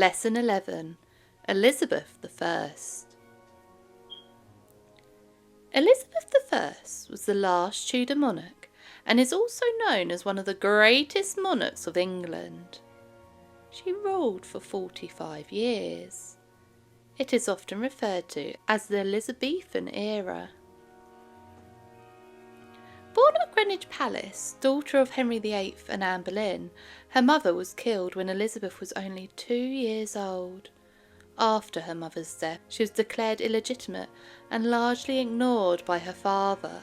Lesson 11. Elizabeth I. Elizabeth I was the last Tudor monarch and is also known as one of the greatest monarchs of England. She ruled for 45 years. It is often referred to as the Elizabethan era. Born at Greenwich Palace, daughter of Henry VIII and Anne Boleyn, her mother was killed when Elizabeth was only 2 years old. After her mother's death, she was declared illegitimate and largely ignored by her father.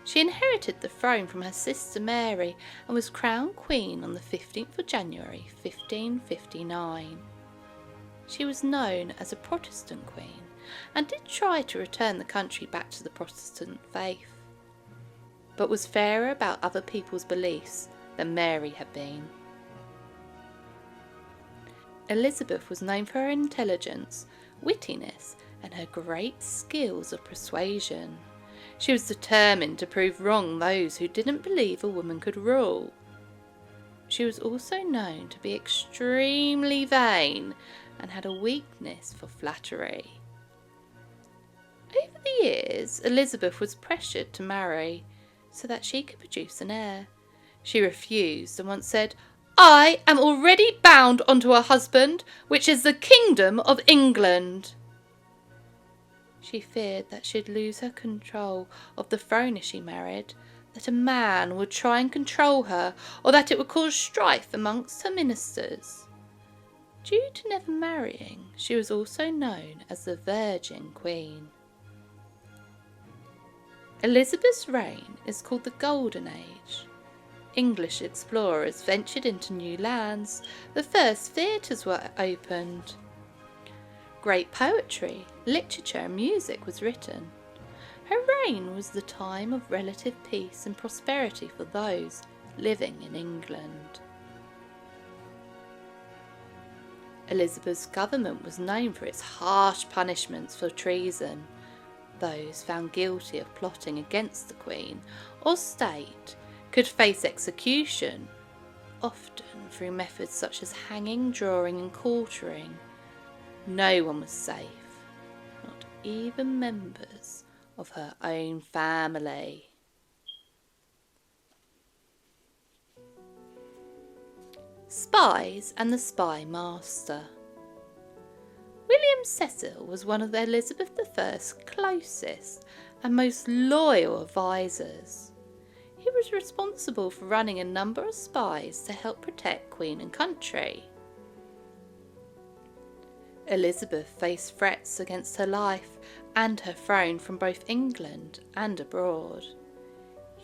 She inherited the throne from her sister Mary and was crowned queen on the 15th of January 1559. She was known as a Protestant queen and did try to return the country back to the Protestant faith, but was fairer about other people's beliefs than Mary had been. Elizabeth was known for her intelligence, wittiness, and her great skills of persuasion. She was determined to prove wrong those who didn't believe a woman could rule. She was also known to be extremely vain and had a weakness for flattery. Over the years, Elizabeth was pressured to marry so that she could produce an heir. She refused and once said, "I am already bound unto a husband, which is the kingdom of England." She feared that she'd lose her control of the throne if she married, that a man would try and control her, or that it would cause strife amongst her ministers. Due to never marrying, she was also known as the Virgin Queen. Elizabeth's reign is called the Golden Age. English explorers ventured into new lands. The first theatres were opened. Great poetry, literature and music was written. Her reign was the time of relative peace and prosperity for those living in England. Elizabeth's government was known for its harsh punishments for treason. Those found guilty of plotting against the Queen or state could face execution, often through methods such as hanging, drawing and quartering. No one was safe, not even members of her own family. Spies and the Spy Master. William Cecil was one of Elizabeth I's closest and most loyal advisors. He was responsible for running a number of spies to help protect Queen and country. Elizabeth faced threats against her life and her throne from both England and abroad.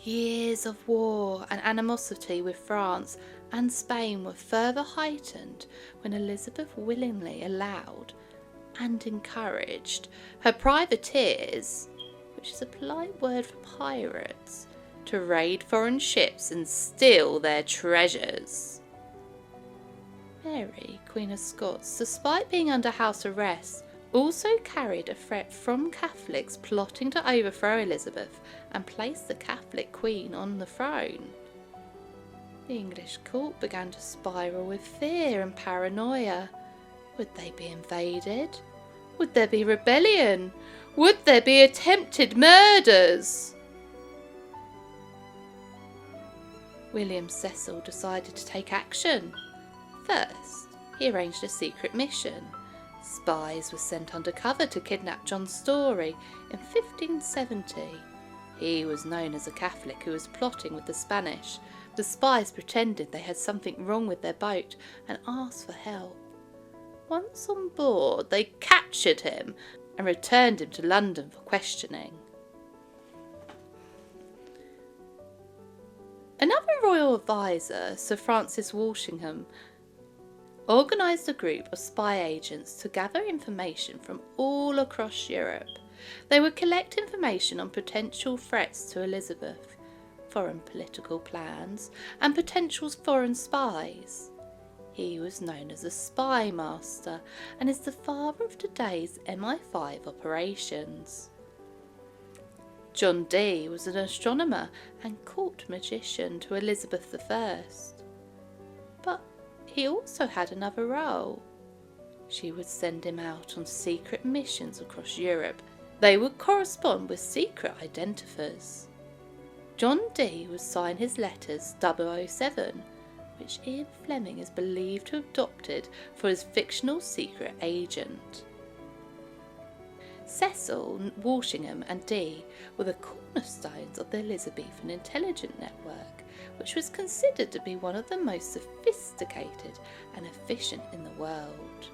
Years of war and animosity with France and Spain were further heightened when Elizabeth willingly allowed and encouraged her privateers, which is a polite word for pirates, to raid foreign ships and steal their treasures. Mary, Queen of Scots, despite being under house arrest, also carried a threat from Catholics plotting to overthrow Elizabeth and place the Catholic Queen on the throne. The English court began to spiral with fear and paranoia. Would they be invaded? Would there be rebellion? Would there be attempted murders? William Cecil decided to take action. First, he arranged a secret mission. Spies were sent undercover to kidnap John Story in 1570. He was known as a Catholic who was plotting with the Spanish. The spies pretended they had something wrong with their boat and asked for help. Once on board, they captured him and returned him to London for questioning. Another royal advisor, Sir Francis Walsingham, organised a group of spy agents to gather information from all across Europe. They would collect information on potential threats to Elizabeth, foreign political plans, and potential foreign spies. He was known as a spy master and is the father of today's MI5 operations. John Dee was an astronomer and court magician to Elizabeth I. But he also had another role. She would send him out on secret missions across Europe. They would correspond with secret identifiers. John Dee would sign his letters 007, which Ian Fleming is believed to have adopted for his fictional secret agent. Cecil, Walshingham and Dee were the cornerstones of the Elizabethan intelligence network, which was considered to be one of the most sophisticated and efficient in the world.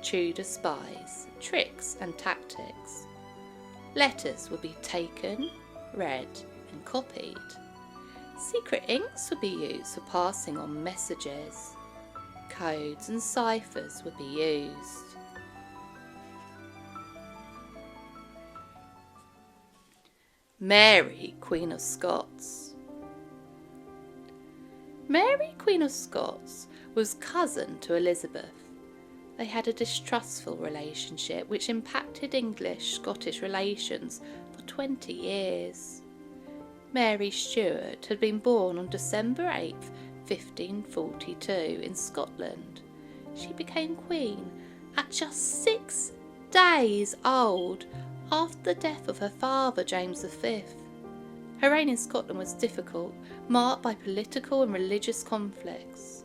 Tudor spies, tricks and tactics. Letters would be taken, read and copied. Secret inks would be used for passing on messages. Codes and ciphers would be used. Mary, Queen of Scots. Mary, Queen of Scots, was cousin to Elizabeth. They had a distrustful relationship which impacted English-Scottish relations for 20 years. Mary Stuart had been born on December 8, 1542 in Scotland. She became queen at just 6 days old after the death of her father James V. Her reign in Scotland was difficult, marked by political and religious conflicts.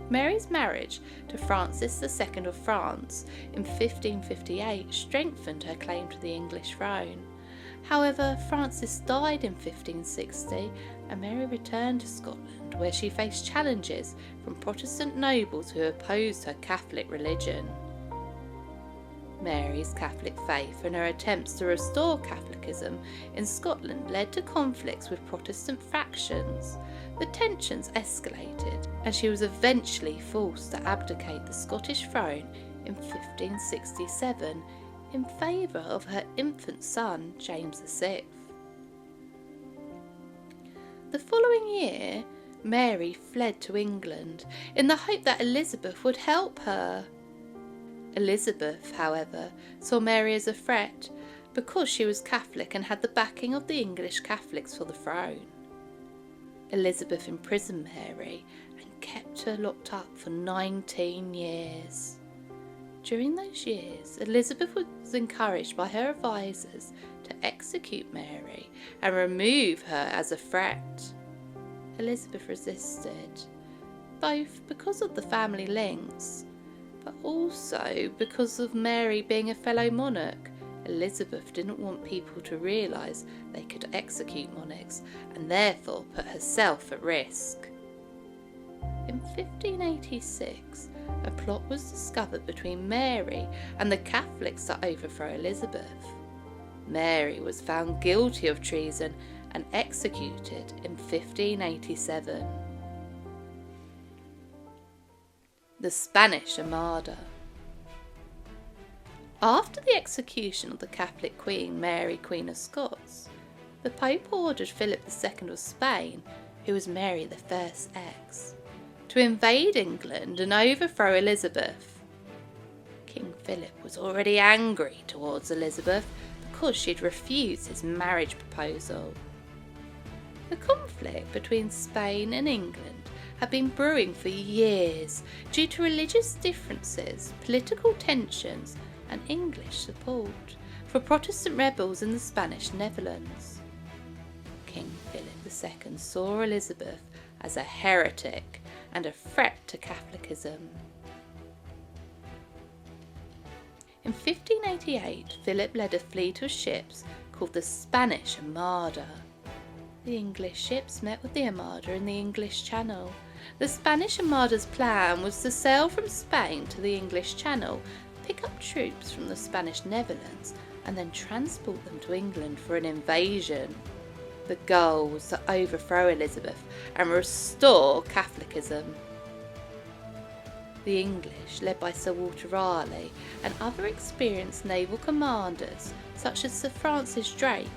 Mary's marriage to Francis II of France in 1558 strengthened her claim to the English throne. However, Francis died in 1560 and Mary returned to Scotland, where she faced challenges from Protestant nobles who opposed her Catholic religion. Mary's Catholic faith and her attempts to restore Catholicism in Scotland led to conflicts with Protestant factions. The tensions escalated and she was eventually forced to abdicate the Scottish throne in 1567 in favour of her infant son James VI. The following year, Mary fled to England in the hope that Elizabeth would help her. Elizabeth, however, saw Mary as a threat because she was Catholic and had the backing of the English Catholics for the throne. Elizabeth imprisoned Mary and kept her locked up for 19 years. During those years, Elizabeth was encouraged by her advisors to execute Mary and remove her as a threat. Elizabeth resisted, both because of the family links, but also because of Mary being a fellow monarch. Elizabeth didn't want people to realise they could execute monarchs and therefore put herself at risk. In 1586, a plot was discovered between Mary and the Catholics to overthrow Elizabeth. Mary was found guilty of treason and executed in 1587. The Spanish Amader. After the execution of the Catholic Queen Mary, Queen of Scots, the Pope ordered Philip II of Spain, who was Mary I's ex, to invade England and overthrow Elizabeth. King Philip was already angry towards Elizabeth because she had refused his marriage proposal. The conflict between Spain and England had been brewing for years due to religious differences, political tensions and English support for Protestant rebels in the Spanish Netherlands. King Philip II saw Elizabeth as a heretic and a threat to Catholicism. In 1588, Philip led a fleet of ships called the Spanish Amader. The English ships met with the Armada in the English Channel. The Spanish Armada's plan was to sail from Spain to the English Channel, pick up troops from the Spanish Netherlands, and then transport them to England for an invasion. The goal was to overthrow Elizabeth and restore Catholicism. The English, led by Sir Walter Raleigh and other experienced naval commanders such as Sir Francis Drake,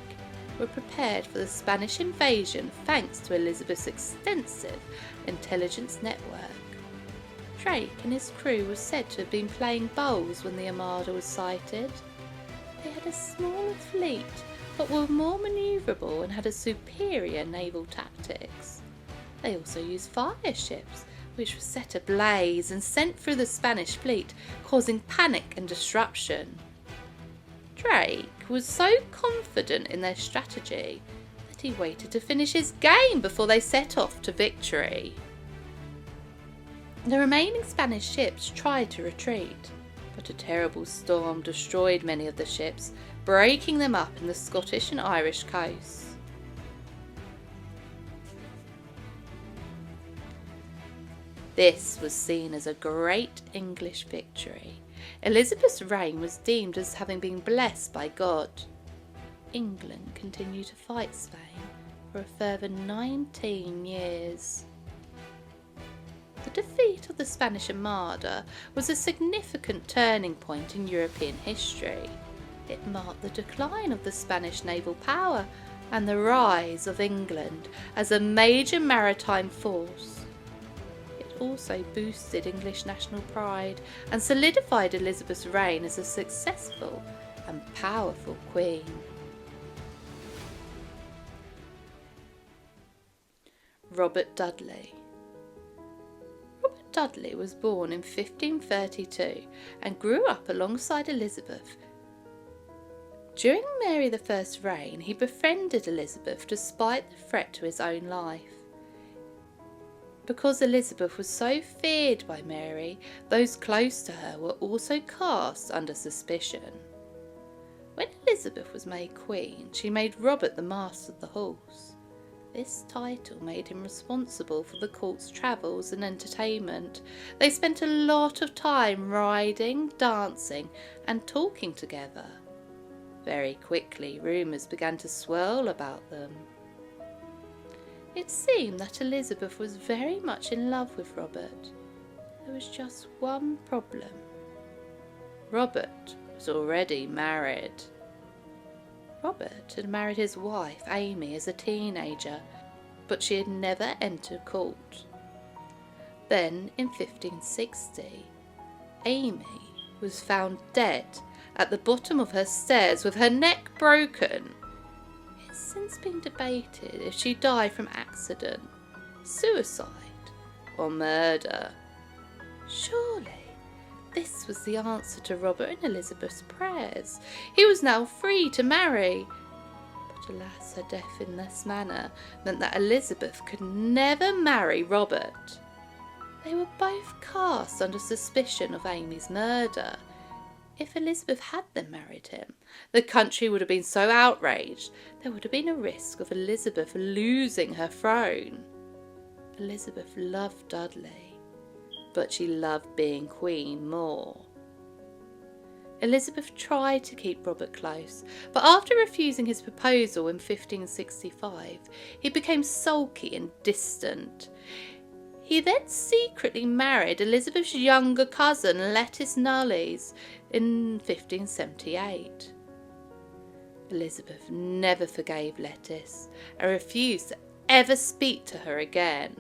were prepared for the Spanish invasion thanks to Elizabeth's extensive intelligence network. Drake and his crew were said to have been playing bowls when the Armada was sighted. They had a smaller fleet but were more manoeuvrable and had a superior naval tactics. They also used fire ships which was set ablaze and sent through the Spanish fleet, causing panic and disruption. Drake was so confident in their strategy that he waited to finish his game before they set off to victory. The remaining Spanish ships tried to retreat, but a terrible storm destroyed many of the ships, breaking them up in the Scottish and Irish coasts. This was seen as a great English victory. Elizabeth's reign was deemed as having been blessed by God. England continued to fight Spain for a further 19 years. The defeat of the Spanish Armada was a significant turning point in European history. It marked the decline of the Spanish naval power and the rise of England as a major maritime force. It also boosted English national pride and solidified Elizabeth's reign as a successful and powerful queen. Robert Dudley. Robert Dudley was born in 1532 and grew up alongside Elizabeth. During Mary I's reign, he befriended Elizabeth despite the threat to his own life. Because Elizabeth was so feared by Mary, those close to her were also cast under suspicion. When Elizabeth was made queen, she made Robert the Master of the Horse. This title made him responsible for the court's travels and entertainment. They spent a lot of time riding, dancing, and talking together. Very quickly, rumours began to swirl about them. It seemed that Elizabeth was very much in love with Robert. There was just one problem. Robert was already married. Robert had married his wife, Amy, as a teenager, but she had never entered court. Then, in 1560, Amy was found dead at the bottom of her stairs with her neck broken. It's since been debated if she died from accident, suicide, or murder. Surely this was the answer to Robert and Elizabeth's prayers. He was now free to marry. But alas, her death in this manner meant that Elizabeth could never marry Robert. They were both cast under suspicion of Amy's murder. If Elizabeth had then married him, the country would have been so outraged there would have been a risk of Elizabeth losing her throne. Elizabeth loved Dudley, but she loved being queen more. Elizabeth tried to keep Robert close, but after refusing his proposal in 1565, he became sulky and distant. He then secretly married Elizabeth's younger cousin, Lettice Knollys, in 1578. Elizabeth never forgave Lettice and refused to ever speak to her again.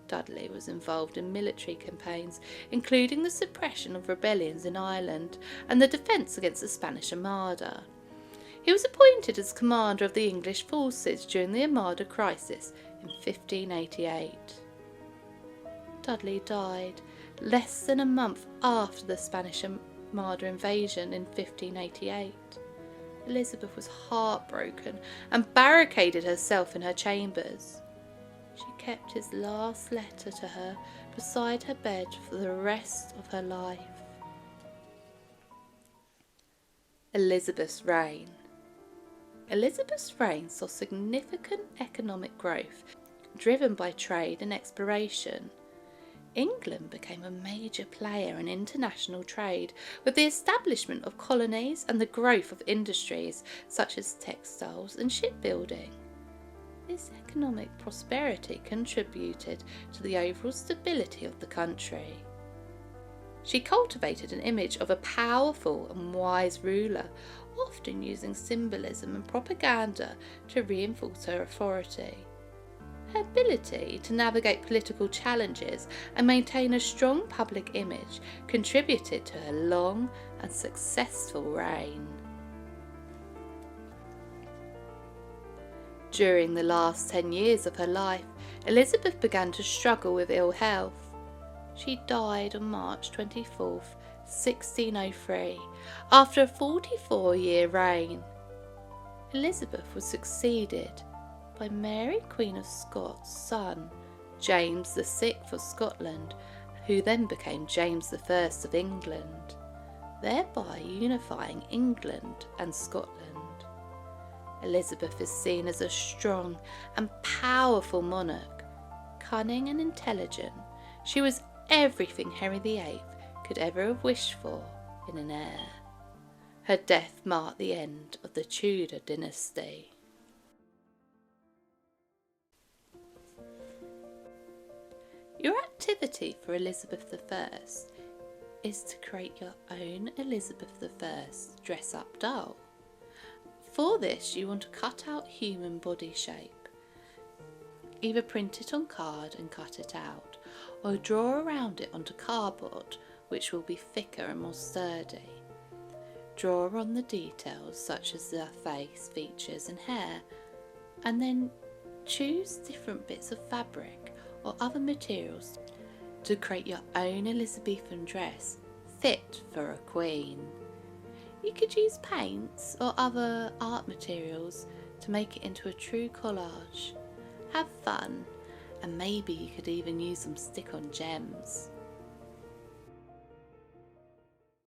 Dudley was involved in military campaigns, including the suppression of rebellions in Ireland and the defence against the Spanish Armada. He was appointed as commander of the English forces during the Armada crisis in 1588. Dudley died less than a month after the Spanish Armada invasion in 1588. Elizabeth was heartbroken and barricaded herself in her chambers. She kept his last letter to her beside her bed for the rest of her life. Elizabeth's reign. Elizabeth's reign saw significant economic growth, driven by trade and exploration. England became a major player in international trade with the establishment of colonies and the growth of industries such as textiles and shipbuilding. This economic prosperity contributed to the overall stability of the country. She cultivated an image of a powerful and wise ruler, often using symbolism and propaganda to reinforce her authority. Her ability to navigate political challenges and maintain a strong public image contributed to her long and successful reign. During the last 10 years of her life, Elizabeth began to struggle with ill health. She died on March 24th, 1603, after a 44-year reign. Elizabeth was succeeded by Mary, Queen of Scots' son, James VI of Scotland, who then became James I of England, thereby unifying England and Scotland. Elizabeth is seen as a strong and powerful monarch. Cunning and intelligent, she was everything Henry VIII could ever have wished for in an heir. Her death marked the end of the Tudor dynasty. Your activity for Elizabeth I is to create your own Elizabeth I dress-up doll. For this, you want to cut out human body shape. Either print it on card and cut it out, or draw around it onto cardboard, which will be thicker and more sturdy. Draw on the details such as the face, features and hair, and then choose different bits of fabric or other materials to create your own Elizabethan dress fit for a queen. You could use paints or other art materials to make it into a true collage. Have fun, and maybe you could even use some stick-on gems.